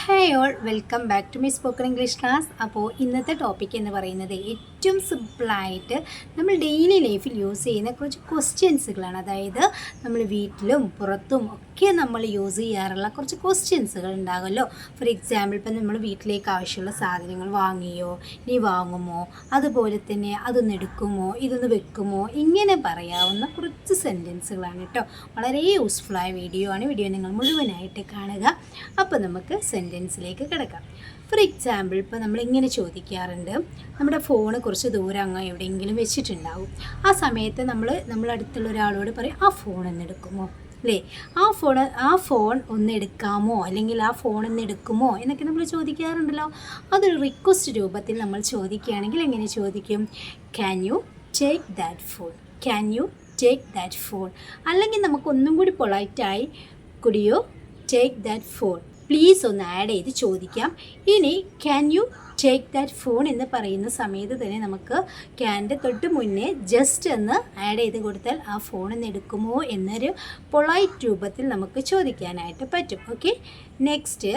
Hi all, welcome back to my spoken English class. അപ്പോൾ ഇന്നത്തെ topic എന്ന് പറയുന്നത് ഏറ്റവും സിമ്പിളായിട്ട് നമ്മൾ ഡെയിലി ലൈഫിൽ യൂസ് ചെയ്യുന്ന കുറച്ച് ക്വസ്റ്റ്യൻസുകളാണ്. അതായത് നമ്മൾ വീട്ടിലും പുറത്തും ഒക്കെ നമ്മൾ യൂസ് ചെയ്യാറുള്ള കുറച്ച് ക്വസ്റ്റ്യൻസുകൾ ഉണ്ടാകുമല്ലോ. ഫോർ എക്സാമ്പിൾ, ഇപ്പം നമ്മൾ വീട്ടിലേക്ക് ആവശ്യമുള്ള സാധനങ്ങൾ വാങ്ങിയോ, നീ വാങ്ങുമോ, അതുപോലെ തന്നെ അതൊന്ന് എടുക്കുമോ, ഇതൊന്ന് വെക്കുമോ, ഇങ്ങനെ പറയാവുന്ന കുറച്ച് സെൻറ്റൻസുകളാണ് കേട്ടോ. വളരെ യൂസ്ഫുള്ളായ വീഡിയോ ആണ്. വീഡിയോ നിങ്ങൾ മുഴുവനായിട്ട് കാണുക. അപ്പോൾ നമുക്ക് സെൻറ്റൻസിലേക്ക് കിടക്കാം. ഫോർ എക്സാമ്പിൾ, ഇപ്പോൾ നമ്മളിങ്ങനെ ചോദിക്കാറുണ്ട്, നമ്മുടെ ഫോണ് കുറച്ച് ദൂരം അങ്ങ് എവിടെയെങ്കിലും വെച്ചിട്ടുണ്ടാവും. ആ സമയത്ത് നമ്മളടുത്തുള്ള ഒരാളോട് പറയും, ആ ഫോൺ ഒന്ന് എടുക്കുമോ, അല്ലേ, ആ ഫോൺ ഒന്ന് എടുക്കാമോ, അല്ലെങ്കിൽ ആ ഫോൺ ഒന്ന് എടുക്കുമോ എന്നൊക്കെ നമ്മൾ ചോദിക്കാറുണ്ടല്ലോ. അതൊരു റിക്വസ്റ്റ് രൂപത്തിൽ നമ്മൾ ചോദിക്കുകയാണെങ്കിൽ എങ്ങനെ ചോദിക്കും? Can you take that phone, can you take that phone. അല്ലെങ്കിൽ നമുക്കൊന്നും കൂടി പൊളൈറ്റായി could you take that phone, please ഒന്ന് ആഡ് ചെയ്ത് ചോദിക്കാം. ഇനി can you take that phone എന്ന് പറയുന്ന സമയത്ത് തന്നെ നമുക്ക് ക്യാൻ്റെ തൊട്ട് മുന്നേ ജസ്റ്റ് ഒന്ന് ആഡ് ചെയ്ത് കൊടുത്താൽ ആ ഫോൺ ഒന്ന് എടുക്കുമോ എന്നൊരു പൊളൈറ്റ് രൂപത്തിൽ നമുക്ക് ചോദിക്കാനായിട്ട് പറ്റും. ഓക്കെ, നെക്സ്റ്റ്,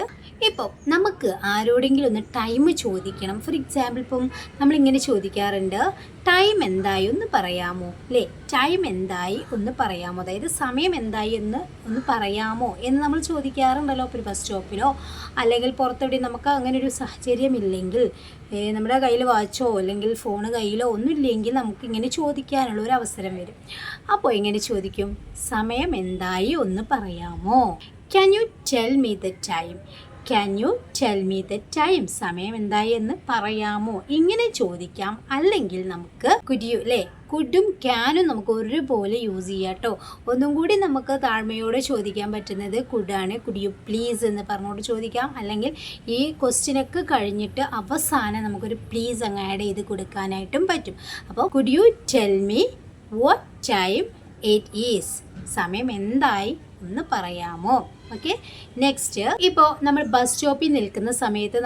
ഇപ്പോൾ നമുക്ക് ആരോടെങ്കിലും ഒന്ന് ടൈം ചോദിക്കണം. ഫോർ എക്സാമ്പിൾ, ഇപ്പം നമ്മളിങ്ങനെ ചോദിക്കാറുണ്ട്, ടൈം എന്തായി ഒന്ന് പറയാമോ, അല്ലേ, ടൈം എന്തായി ഒന്ന് പറയാമോ, അതായത് സമയം എന്തായി ഒന്ന് പറയാമോ എന്ന് നമ്മൾ ചോദിക്കാറുണ്ടല്ലോ. ഇപ്പോൾ ഒരു ബസ് സ്റ്റോപ്പിലോ അല്ലെങ്കിൽ പുറത്തെവിടെ നമുക്ക് അങ്ങനെ ഒരു സാഹചര്യമില്ലെങ്കിൽ, നമ്മുടെ കയ്യിൽ വാച്ചോ അല്ലെങ്കിൽ ഫോണ് കയ്യിലോ ഒന്നുമില്ലെങ്കിൽ നമുക്കിങ്ങനെ ചോദിക്കാനുള്ള ഒരു അവസരം വരും. അപ്പോൾ എങ്ങനെ ചോദിക്കും? സമയം എന്തായി ഒന്ന് പറയാമോ. Can you tell me the time, can you tell me the time, സമയം എന്തായി എന്ന് പറയാമോ, ഇങ്ങനെ ചോദിക്കാം. അല്ലെങ്കിൽ നമുക്ക് കുഡ് യു, അല്ലേ, കുഡും ക്യാനും നമുക്ക് ഒരുപോലെ യൂസ് ചെയ്യാം കേട്ടോ. ഒന്നും കൂടി നമുക്ക് താഴ്മയോടെ ചോദിക്കാൻ പറ്റുന്നത് കുഡാണ്. കുഡ് യു പ്ലീസ് എന്ന് പറഞ്ഞുകൊണ്ട് ചോദിക്കാം. അല്ലെങ്കിൽ ഈ ക്വസ്റ്റ്യനൊക്കെ കഴിഞ്ഞിട്ട് അവസാനം നമുക്കൊരു പ്ലീസ് അങ്ങ് ആഡ് ചെയ്ത് കൊടുക്കാനായിട്ടും പറ്റും. അപ്പോൾ could you tell me what time it is, സമയം എന്തായി ഒന്ന് പറയാമോ. ഓക്കെ, നെക്സ്റ്റ്, ഇപ്പോൾ നമ്മൾ ബസ് സ്റ്റോപ്പിൽ നിൽക്കുന്ന സമയത്ത്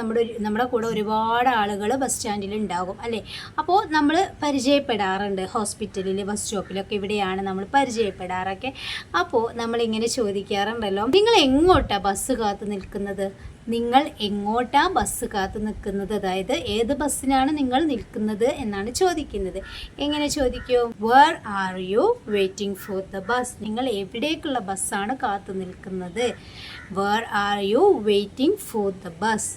നമ്മുടെ കൂടെ ഒരുപാട് ആളുകൾ ബസ് സ്റ്റാൻഡിൽ ഉണ്ടാകും, അല്ലേ. അപ്പോൾ നമ്മൾ പരിചയപ്പെടാറുണ്ട്, ഹോസ്പിറ്റലിൽ, ബസ് സ്റ്റോപ്പിലൊക്കെ ഇവിടെയാണ് നമ്മൾ പരിചയപ്പെടാറൊക്കെ. അപ്പോൾ നമ്മളിങ്ങനെ ചോദിക്കാറുണ്ടല്ലോ, നിങ്ങൾ എങ്ങോട്ടാണ് ബസ് കാത്ത് നിൽക്കുന്നത്, നിങ്ങൾ എങ്ങോട്ടാ ബസ് കാത്ത് നിൽക്കുന്നത്, അതായത് ഏത് ബസ്സിനാണ് നിങ്ങൾ നിൽക്കുന്നത് എന്നാണ് ചോദിക്കുന്നത്. എങ്ങനെ ചോദിക്കും? Where are you waiting for the bus, നിങ്ങൾ എവിടേക്കുള്ള ബസ്സാണ് കാത്തു നിൽക്കുന്നത്. Where are you waiting for the bus.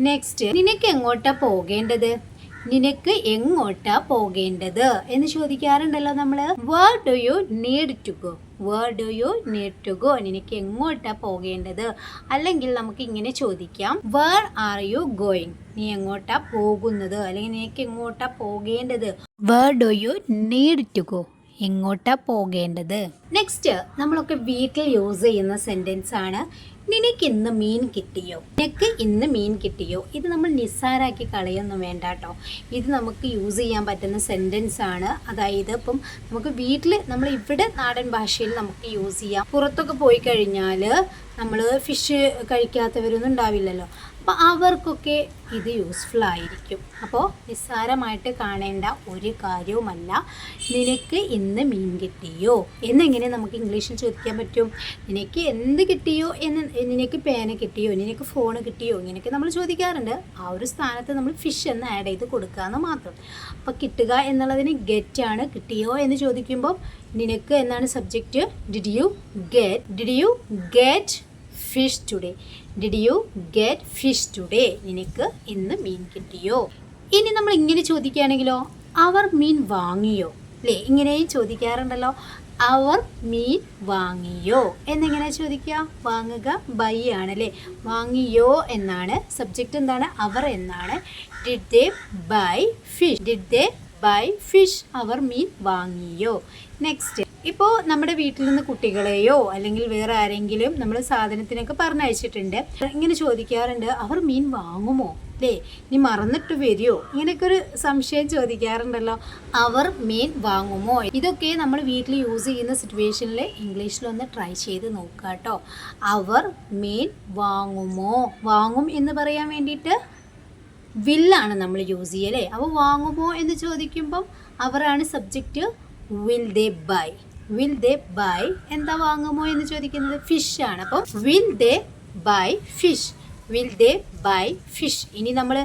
Next, നിനക്ക് എങ്ങോട്ടാ പോകേണ്ടത്, നിനക്ക് എങ്ങോട്ടാ പോകേണ്ടത് എന്ന് ചോദിക്കാറുണ്ടല്ലോ നമ്മൾ. Where do you need to go, where do you need to go, നിനക്ക് എങ്ങോട്ടാ പോകേണ്ടത്. അല്ലെങ്കിൽ നമുക്ക് ഇങ്ങനെ ചോദിക്കാം, വേർ ആർ യു ഗോയിങ്, നീ എങ്ങോട്ടാ പോകുന്നത്, അല്ലെങ്കിൽ നിനക്ക് എങ്ങോട്ടാ പോകേണ്ടത്. Where do you need to go, എങ്ങോട്ടാ പോകേണ്ടത്. നെക്സ്റ്റ്, നമ്മളൊക്കെ വീട്ടിൽ യൂസ് ചെയ്യുന്ന സെൻറ്റൻസ് ആണ്, നിനക്ക് ഇന്ന് മീൻ കിട്ടിയോ, നിനക്ക് ഇന്ന് മീൻ കിട്ടിയോ. ഇത് നമ്മൾ നിസ്സാരാക്കി കളയൊന്നും വേണ്ട കേട്ടോ. ഇത് നമുക്ക് യൂസ് ചെയ്യാൻ പറ്റുന്ന സെൻറ്റൻസ് ആണ്. അതായത് ഇപ്പം നമുക്ക് വീട്ടിൽ നമ്മൾ ഇവിടെ നാടൻ ഭാഷയിൽ നമുക്ക് യൂസ് ചെയ്യാം. പുറത്തൊക്കെ പോയി കഴിഞ്ഞാൽ നമ്മൾ ഫിഷ് കഴിക്കാത്തവരൊന്നും ഉണ്ടാവില്ലല്ലോ. അപ്പോൾ അവർക്കൊക്കെ ഇത് യൂസ്ഫുൾ ആയിരിക്കും. അപ്പോൾ നിസ്സാരമായിട്ട് കാണേണ്ട ഒരു കാര്യവുമല്ല. നിനക്ക് ഇന്ന് മീൻ കിട്ടിയോ എന്നെങ്ങനെ നമുക്ക് ഇംഗ്ലീഷിൽ ചോദിക്കാൻ പറ്റും? നിനക്ക് എന്ത് കിട്ടിയോ എന്ന്, നിനക്ക് പേന കിട്ടിയോ, നിനക്ക് ഫോൺ കിട്ടിയോ, ഇങ്ങനെയൊക്കെ നമ്മൾ ചോദിക്കാറുണ്ട്. ആ ഒരു സ്ഥാനത്ത് നമ്മൾ ഫിഷ് എന്ന് ആഡ് ചെയ്ത് കൊടുക്കാമെന്ന് മാത്രം. അപ്പോൾ കിട്ടുക എന്നുള്ളതിന് ഗെറ്റ് ആണ്. കിട്ടിയോ എന്ന് ചോദിക്കുമ്പോൾ നിനക്ക് എന്നാണ് subject. Did you get fish today, did you get fish today, നിനക്ക് ഇന്ന് മീൻ കിട്ടിയോ. ഇനി നമ്മൾ ഇങ്ങനെ ചോദിക്കുകയാണെങ്കിലോ, അവർ മീൻ വാങ്ങിയോ, അല്ലേ, ഇങ്ങനെയും ചോദിക്കാറുണ്ടല്ലോ. അവർ മീൻ വാങ്ങിയോ എന്നിങ്ങനെ ചോദിക്കുക. വാങ്ങുക ബൈ ആണല്ലേ, വാങ്ങിയോ എന്നാണ്. സബ്ജക്റ്റ് എന്താണ്? അവർ എന്നാണ്. Did they buy fish, did they buy fish, അവർ മീൻ വാങ്ങിയോ. നെക്സ്റ്റ്, ഇപ്പോൾ നമ്മുടെ വീട്ടിൽ നിന്ന് കുട്ടികളെയോ അല്ലെങ്കിൽ വേറെ ആരെങ്കിലും നമ്മൾ സാധനത്തിനൊക്കെ പറഞ്ഞയച്ചിട്ടുണ്ട്. ഇങ്ങനെ ചോദിക്കാറുണ്ട്, അവർ മീൻ വാങ്ങുമോ, അല്ലേ, നീ മറന്നിട്ട് വരുമോ, ഇങ്ങനെയൊക്കെ ഒരു സംശയം ചോദിക്കാറുണ്ടല്ലോ. അവർ മീൻ വാങ്ങുമോ. ഇതൊക്കെ നമ്മൾ വീട്ടിൽ യൂസ് ചെയ്യുന്ന സിറ്റുവേഷനിൽ ഇംഗ്ലീഷിലൊന്ന് ട്രൈ ചെയ്ത് നോക്കുക കേട്ടോ. അവർ മീൻ വാങ്ങുമോ, വാങ്ങും എന്ന് പറയാൻ വേണ്ടിയിട്ട് വില്ലാണ് നമ്മൾ യൂസ് ചെയ്യുക, അല്ലേ. അപ്പോൾ വാങ്ങുമോ എന്ന് ചോദിക്കുമ്പം അവരാണ് subject. Will they buy, will they buy എന്താ വാങ്ങുമോ എന്ന് ചോദിക്കുന്നത്? ഫിഷ് ആണ്. അപ്പം will they buy fish, will they buy fish. ഇനി നമ്മൾ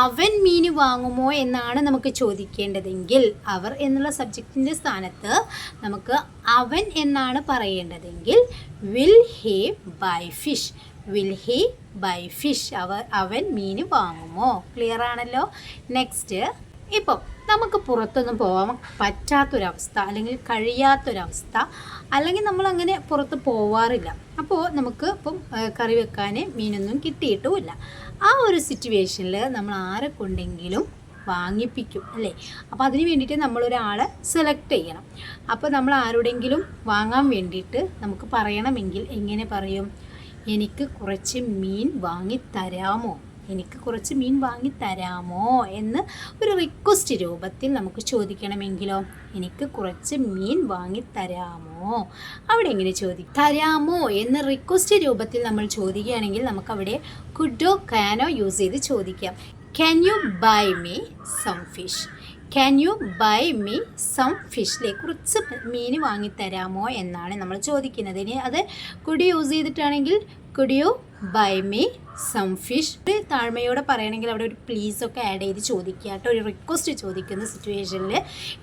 അവൻ മീൻ വാങ്ങുമോ എന്നാണ് നമുക്ക് ചോദിക്കേണ്ടതെങ്കിൽ അവർ എന്നുള്ള സബ്ജക്റ്റിൻ്റെ സ്ഥാനത്ത് നമുക്ക് അവൻ എന്നാണ് പറയേണ്ടതെങ്കിൽ will he buy fish. Will he buy fish. അവൻ മീൻ വാങ്ങുമോ? ക്ലിയർ ആണല്ലോ. നെക്സ്റ്റ്, ഇപ്പം നമുക്ക് പുറത്തൊന്നും പോകാൻ പറ്റാത്തൊരവസ്ഥ അല്ലെങ്കിൽ കഴിയാത്തൊരവസ്ഥ, അല്ലെങ്കിൽ നമ്മളങ്ങനെ പുറത്ത് പോവാറില്ല. അപ്പോൾ നമുക്ക് ഇപ്പം കറി വെക്കാൻ മീനൊന്നും കിട്ടിയിട്ടുമില്ല. ആ ഒരു സിറ്റുവേഷനിൽ നമ്മൾ ആരെ കൊണ്ടെങ്കിലും വാങ്ങിപ്പിക്കും അല്ലേ? അപ്പോൾ അതിന് വേണ്ടിയിട്ട് നമ്മളൊരാളെ സെലക്ട് ചെയ്യണം. അപ്പോൾ നമ്മൾ ആരോടെങ്കിലും വാങ്ങാൻ വേണ്ടിയിട്ട് നമുക്ക് പറയണമെങ്കിൽ എങ്ങനെ പറയും? എനിക്ക് കുറച്ച് മീൻ വാങ്ങി തരാമോ, എനിക്ക് കുറച്ച് മീൻ വാങ്ങി തരാമോ എന്ന് ഒരു റിക്വസ്റ്റ് രൂപത്തിൽ നമുക്ക് ചോദിക്കണമെങ്കിലോ, എനിക്ക് കുറച്ച് മീൻ വാങ്ങി തരാമോ, അവിടെ എങ്ങനെ ചോദിക്കും? തരാമോ എന്ന് റിക്വസ്റ്റ് രൂപത്തിൽ നമ്മൾ ചോദിക്കുകയാണെങ്കിൽ നമുക്കവിടെ കുഡോ കാനോ യൂസ് ചെയ്ത് ചോദിക്കാം. Can you buy me some fish? Can you buy me some ഫിഷിലെ കുറച്ച് മീൻ വാങ്ങിത്തരാമോ എന്നാണ് നമ്മൾ ചോദിക്കുന്നത്. ഇനി അത് കുഡ് യൂസ് ചെയ്തിട്ടാണെങ്കിൽ could you buy me some fish. താഴ്മയോടെ പറയണമെങ്കിൽ അവിടെ ഒരു പ്ലീസൊക്കെ ആഡ് ചെയ്ത് ചോദിക്കുക കേട്ടോ. ഒരു റിക്വസ്റ്റ് ചോദിക്കുന്ന സിറ്റുവേഷനിൽ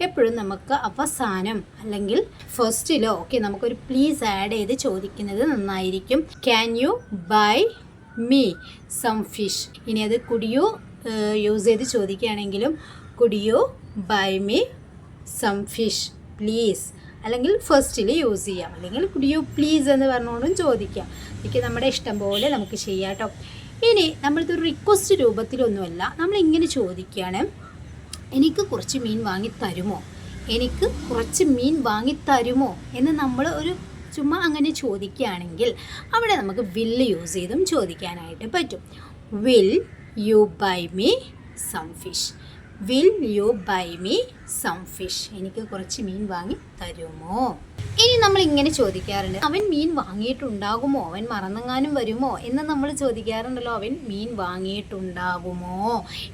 എപ്പോഴും നമുക്ക് അവസാനം അല്ലെങ്കിൽ ഫസ്റ്റിലോ ഒക്കെ നമുക്കൊരു പ്ലീസ് ആഡ് ചെയ്ത് ചോദിക്കുന്നത് നന്നായിരിക്കും. Can you buy me some fish. ഇനി അത് കുഡ് യു യൂസ് ചെയ്ത് ചോദിക്കുകയാണെങ്കിലും could you buy me some fish please, അല്ലെങ്കിൽ ഫസ്റ്റിൽ യൂസ് ചെയ്യാം, അല്ലെങ്കിൽ കുഡ് യു പ്ലീസ് എന്ന് പറഞ്ഞുകൊണ്ടും ചോദിക്കാം. എനിക്ക് നമ്മുടെ ഇഷ്ടം പോലെ നമുക്ക് ചെയ്യാം കേട്ടോ. ഇനി നമ്മളിതൊരു റിക്വസ്റ്റ് രൂപത്തിലൊന്നുമല്ല, നമ്മളിങ്ങനെ ചോദിക്കുകയാണ്, എനിക്ക് കുറച്ച് മീൻ വാങ്ങി തരുമോ, എനിക്ക് കുറച്ച് മീൻ വാങ്ങി തരുമോ എന്ന് നമ്മൾ ഒരു ചുമ്മാ അങ്ങനെ ചോദിക്കുകയാണെങ്കിൽ അവിടെ നമുക്ക് വില്ല് യൂസ് ചെയ്തും ചോദിക്കാനായിട്ട് പറ്റും. Will you buy me some fish? Will you buy me some fish? എനിക്ക് കുറച്ച് മീൻ വാങ്ങി തരുമോ? ഇനി നമ്മൾ ഇങ്ങനെ ചോദിക്കാറുണ്ട്, അവൻ മീൻ വാങ്ങിയിട്ടുണ്ടാകുമോ, അവൻ മറന്നെങ്ങാനും വരുമോ എന്ന് നമ്മൾ ചോദിക്കാറുണ്ടല്ലോ. അവൻ മീൻ വാങ്ങിയിട്ടുണ്ടാകുമോ?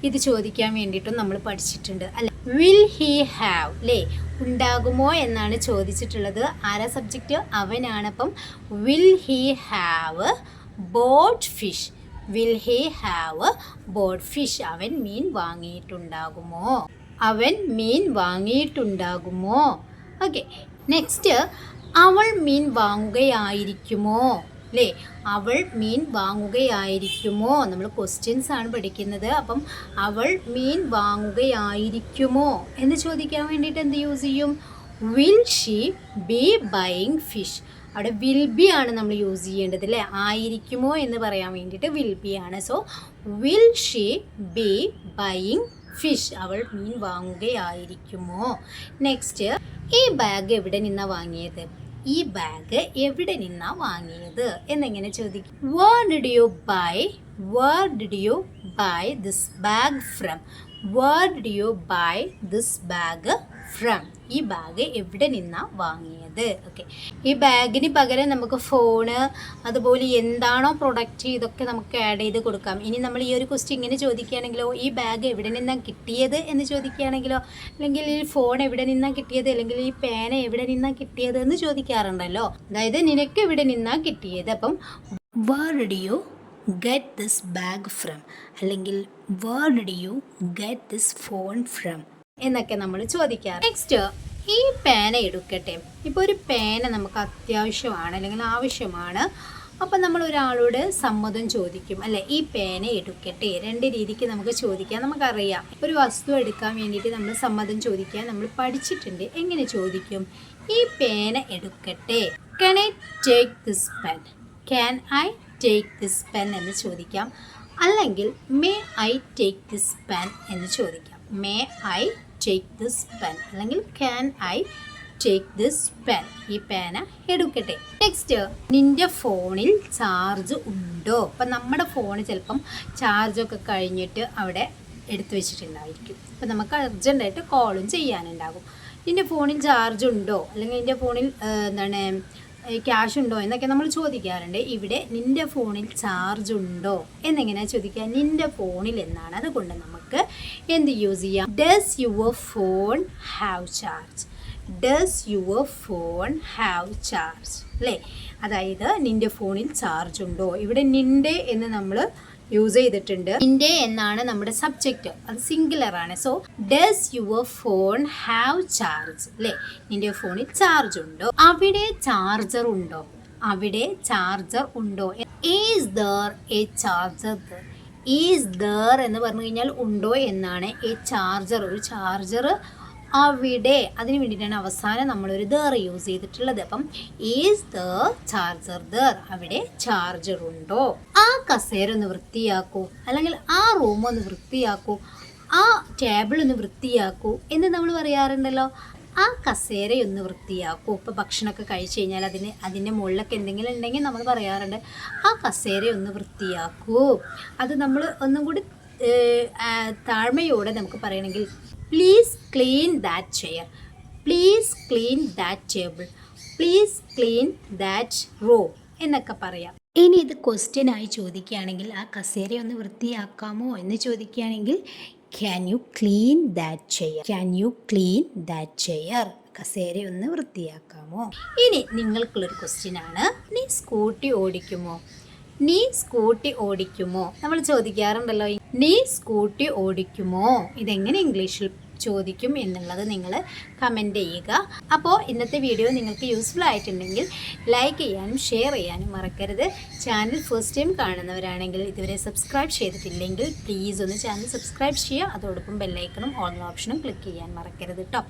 ഇത് ചോദിക്കാൻ വേണ്ടിയിട്ടും നമ്മൾ പഠിച്ചിട്ടുണ്ട് അല്ല. വിൽ ഹി ഹാവ് അല്ലേ, ഉണ്ടാകുമോ എന്നാണ് ചോദിച്ചിട്ടുള്ളത്. ആരാ സബ്ജക്റ്റ്? അവനാണ്. അപ്പം will he have bought fish? Will he have bought fish? അവൻ മീൻ വാങ്ങിയിട്ടുണ്ടാകുമോ? അവൻ മീൻ വാങ്ങിയിട്ടുണ്ടാകുമോ? ഓക്കെ. നെക്സ്റ്റ്, അവൾ മീൻ വാങ്ങുകയായിരിക്കുമോ അല്ലേ? അവൾ മീൻ വാങ്ങുകയായിരിക്കുമോ? നമ്മൾ ക്വസ്റ്റ്യൻസ് ആണ് പഠിക്കുന്നത്. അപ്പം അവൾ മീൻ വാങ്ങുകയായിരിക്കുമോ എന്ന് ചോദിക്കാൻ വേണ്ടിയിട്ട് എന്ത് യൂസ് ചെയ്യും? Will she B buying fish? അവിടെ വിൽ ബി ആണ് നമ്മൾ യൂസ് ചെയ്യേണ്ടത് അല്ലേ? ആയിരിക്കുമോ എന്ന് പറയാൻ വേണ്ടിയിട്ട് വിൽ ബി ആണ്. So will she B buying fish? അവൾ മീൻ വാങ്ങുകയായിരിക്കുമോ? നെക്സ്റ്റ്, ഈ ബാഗ് എവിടെ നിന്നാണ് വാങ്ങിയത്? ഈ ബാഗ് എവിടെ നിന്നാണ് വാങ്ങിയത് എന്നെങ്ങനെ ചോദിക്കും? Where did you buy? Where did you buy this bag from? Where did you buy this bag from? ഈ ബാഗ് എവിടെ നിന്നാണ് വാങ്ങിയത്? ഓക്കെ. ഈ ബാഗിന് പകരം നമുക്ക് ഫോണ്, അതുപോലെ എന്താണോ പ്രൊഡക്റ്റ്, ഇതൊക്കെ നമുക്ക് ആഡ് ചെയ്ത് കൊടുക്കാം. ഇനി നമ്മൾ ഈ ഒരു ക്വസ്റ്റ്യൻ ഇങ്ങനെ ചോദിക്കുകയാണെങ്കിലോ, ഈ ബാഗ് എവിടെ നിന്നാണ് കിട്ടിയത് എന്ന് ചോദിക്കുകയാണെങ്കിലോ, അല്ലെങ്കിൽ ഈ ഫോൺ എവിടെ നിന്നാണ് കിട്ടിയത്, അല്ലെങ്കിൽ ഈ പേന എവിടെ നിന്നാണ് കിട്ടിയത് എന്ന് ചോദിക്കാറുണ്ടല്ലോ. അതായത് നിനക്ക് എവിടെ നിന്നാണ് കിട്ടിയത്. അപ്പം where did you get this bag from, അല്ലെങ്കിൽ where did you get this phone from എന്നൊക്കെ നമ്മൾ ചോദിക്കാറ്. നെക്സ്റ്റ്, ഈ പേന എടുക്കട്ടെ. ഇപ്പോൾ ഒരു പേന നമുക്ക് അത്യാവശ്യമാണ് അല്ലെങ്കിൽ ആവശ്യമാണ്. അപ്പം നമ്മൾ ഒരാളോട് സമ്മതം ചോദിക്കും അല്ലേ? ഈ പേന എടുക്കട്ടെ. രണ്ട് രീതിക്ക് നമുക്ക് ചോദിക്കാം. നമുക്കറിയാം, ഒരു വസ്തു എടുക്കാൻ വേണ്ടിയിട്ട് നമ്മൾ സമ്മതം ചോദിക്കാൻ നമ്മൾ പഠിച്ചിട്ടുണ്ട്. എങ്ങനെ ചോദിക്കും? ഈ പേന എടുക്കട്ടെ. Can I take this pen? Can I take this pen എന്ന് ചോദിക്കാം. അല്ലെങ്കിൽ may I take this pen എന്ന് ചോദിക്കാം. May I take this pen അല്ലെങ്കിൽ can I take this pen? ഈ പേന എടുക്കട്ടെ. നെക്സ്റ്റ്, നിൻ്റെ ഫോണിൽ ചാർജ് ഉണ്ടോ? അപ്പം നമ്മുടെ ഫോണ് ചിലപ്പം ചാർജൊക്കെ കഴിഞ്ഞിട്ട് അവിടെ എടുത്തു വെച്ചിട്ടുണ്ടായിരിക്കും. അപ്പം നമുക്ക് അർജൻറ്റായിട്ട് കോളും ചെയ്യാനുണ്ടാകും. നിൻ്റെ ഫോണിൽ ചാർജ് ഉണ്ടോ, അല്ലെങ്കിൽ നിൻ്റെ ഫോണിൽ എന്താണ് ക്യാഷ് ഉണ്ടോ എന്നൊക്കെ നമ്മൾ ചോദിക്കാറുണ്ട്. ഇവിടെ നിൻ്റെ ഫോണിൽ ചാർജ് ഉണ്ടോ എന്നെങ്ങനെയാണ് ചോദിക്കുക? നിൻ്റെ ഫോണിൽ എന്നാണ്. അതുകൊണ്ട് നമുക്ക് എന്ത് യൂസ് ചെയ്യാം? Does your phone have charge? Does your phone have charge അല്ലേ, അതായത് നിൻ്റെ ഫോണിൽ ചാർജ് ഉണ്ടോ. ഇവിടെ നിൻ്റെ എന്ന് നമ്മൾ യൂസ് ചെയ്തിട്ടുണ്ട്. നിൻ്റെ എന്നാണ് നമ്മുടെ സബ്ജക്റ്റ്, അത് സിംഗുലർ ആണ്. So does your phone have charge അല്ലേ, നിൻ്റെ ഫോണിൽ ചാർജ് ഉണ്ടോ. അവിടെ ചാർജർ ഉണ്ടോ, അവിടെ ചാർജർ ഉണ്ടോ. Is there A charger. Is there എന്ന് പറഞ്ഞു കഴിഞ്ഞാൽ ഉണ്ടോ എന്നാണ്. എ ചാർജർ, ഒരു ചാർജർ അവിടെ, അതിന് വേണ്ടിയിട്ടാണ് അവസാനം നമ്മളൊരു ദർ യൂസ് ചെയ്തിട്ടുള്ളത്. അപ്പം ഈസ് ദ ചാർജർ ദർ, അവിടെ ചാർജർ ഉണ്ടോ. ആ കസേര ഒന്ന് വൃത്തിയാക്കൂ, അല്ലെങ്കിൽ ആ റൂം ഒന്ന് വൃത്തിയാക്കൂ, ആ ടേബിൾ ഒന്ന് വൃത്തിയാക്കൂ എന്ന് നമ്മൾ പറയാറുണ്ടല്ലോ. ആ കസേരയൊന്ന് വൃത്തിയാക്കൂ. ഇപ്പോൾ ഭക്ഷണമൊക്കെ കഴിച്ചു കഴിഞ്ഞാൽ അതിൻ്റെ മുകളിലൊക്കെ എന്തെങ്കിലും ഉണ്ടെങ്കിൽ നമ്മൾ പറയാറുണ്ട് ആ കസേരയൊന്ന് വൃത്തിയാക്കൂ. അത് നമ്മൾ ഒന്നും കൂടി താഴ്മയോടെ നമുക്ക് പറയണമെങ്കിൽ please clean that chair, please clean that table, please clean that row എന്നൊക്കെ പറയാം. ഇനി ഇത് ക്വസ്റ്റ്യനായി ചോദിക്കുകയാണെങ്കിൽ ആ കസേരയൊന്ന് വൃത്തിയാക്കാമോ എന്ന് ചോദിക്കുകയാണെങ്കിൽ can you clean that chair, can you clean that chair, കസേരയൊന്ന് വൃത്തിയാക്കാമോ. ഇനി നിങ്ങൾക്കുള്ളൊരു ക്വസ്റ്റ്യനാണ്, നീ സ്കൂട്ടി ഓടിക്കുമോ, നീ സ്കൂട്ടി ഓടിക്കുമോ. നമ്മൾ ചോദിക്കാറുണ്ടല്ലോ നീ സ്കൂട്ടി ഓടിക്കുമോ, ഇതെങ്ങനെ ഇംഗ്ലീഷിൽ ചോദിക്കും എന്നുള്ളത് നിങ്ങൾ കമൻറ്റ് ചെയ്യുക. അപ്പോൾ ഇന്നത്തെ വീഡിയോ നിങ്ങൾക്ക് യൂസ്ഫുൾ ആയിട്ടുണ്ടെങ്കിൽ ലൈക്ക് ചെയ്യാനും ഷെയർ ചെയ്യാനും മറക്കരുത്. ചാനൽ ഫസ്റ്റ് ടൈം കാണുന്നവരാണെങ്കിൽ ഇതുവരെ സബ്സ്ക്രൈബ് ചെയ്തിട്ടില്ലെങ്കിൽ പ്ലീസ് ഒന്ന് ചാനൽ സബ്സ്ക്രൈബ് ചെയ്യുക. അതോടൊപ്പം ബെല്ലൈക്കണും ഓൾ ഓപ്ഷനും ക്ലിക്ക് ചെയ്യാൻ മറക്കരുത് കേട്ടോ.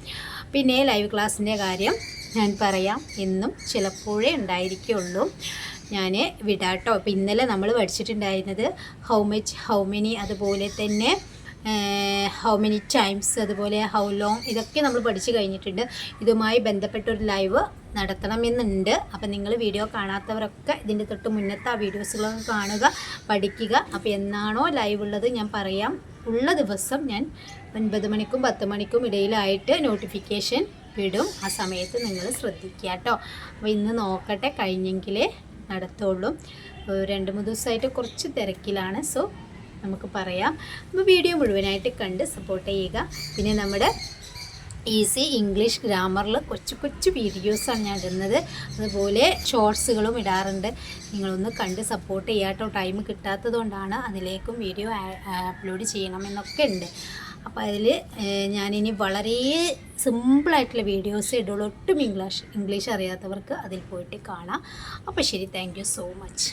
പിന്നെ ലൈവ് ക്ലാസ്സിൻ്റെ കാര്യം ഞാൻ പറയാം, എന്നും ചിലപ്പോഴേ ഉണ്ടായിരിക്കുള്ളൂ. ഞാൻ വിടാട്ടോ. അപ്പോൾ ഇന്നലെ നമ്മൾ പഠിച്ചിട്ടുണ്ടായിരുന്നത് ഹൗ മച്ച്, ഹൗ മെനി, അതുപോലെ തന്നെ ഹൗ മെനി ടൈംസ്, അതുപോലെ ഹൗ ലോങ്, ഇതൊക്കെ നമ്മൾ പഠിച്ചു കഴിഞ്ഞിട്ടുണ്ട്. ഇതുമായി ബന്ധപ്പെട്ടൊരു ലൈവ് നടത്തണമെന്നുണ്ട്. അപ്പം നിങ്ങൾ വീഡിയോ കാണാത്തവരൊക്കെ ഇതിൻ്റെ തൊട്ട് മുന്നത്തെ ആ വീഡിയോസുകളൊക്കെ കാണുക, പഠിക്കുക. അപ്പോൾ എന്നാണോ ലൈവ് ഉള്ളത് ഞാൻ പറയാം. ഉള്ള ദിവസം ഞാൻ 9 മണിക്കും 10 മണിക്കും ഇടയിലായിട്ട് നോട്ടിഫിക്കേഷൻ വിടും. ആ സമയത്ത് നിങ്ങൾ ശ്രദ്ധിക്കുക കേട്ടോ. അപ്പോൾ ഇന്ന് നോക്കട്ടെ, കഴിഞ്ഞെങ്കിലേ നടത്തുള്ളൂ. 2-3 ദിവസമായിട്ട് കുറച്ച് തിരക്കിലാണ്. സോ നമുക്ക് പറയാം. അപ്പോൾ വീഡിയോ മുഴുവനായിട്ട് കണ്ട് സപ്പോർട്ട് ചെയ്യുക. പിന്നെ നമ്മുടെ ഈസി ഇംഗ്ലീഷ് ഗ്രാമറിൽ കൊച്ചു കൊച്ചു വീഡിയോസാണ് ഞാൻ ഇടുന്നത്. അതുപോലെ ഷോർട്സുകളും ഇടാറുണ്ട്. നിങ്ങളൊന്ന് കണ്ട് സപ്പോർട്ട് ചെയ്യുക കേട്ടോ. ടൈം കിട്ടാത്തതുകൊണ്ടാണ് അതിലേക്കും വീഡിയോ അപ്ലോഡ് ചെയ്യണമെന്നൊക്കെ ഉണ്ട്. അപ്പോൾ അതിൽ ഞാനിനി വളരെ സിമ്പിളായിട്ടുള്ള വീഡിയോസ് ഇടുള്ളൂ. ഒട്ടും ഇംഗ്ലീഷ് അറിയാത്തവർക്ക് അതിൽ പോയിട്ട് കാണാം. അപ്പോൾ ശരി, താങ്ക് യു സോ മച്ച്.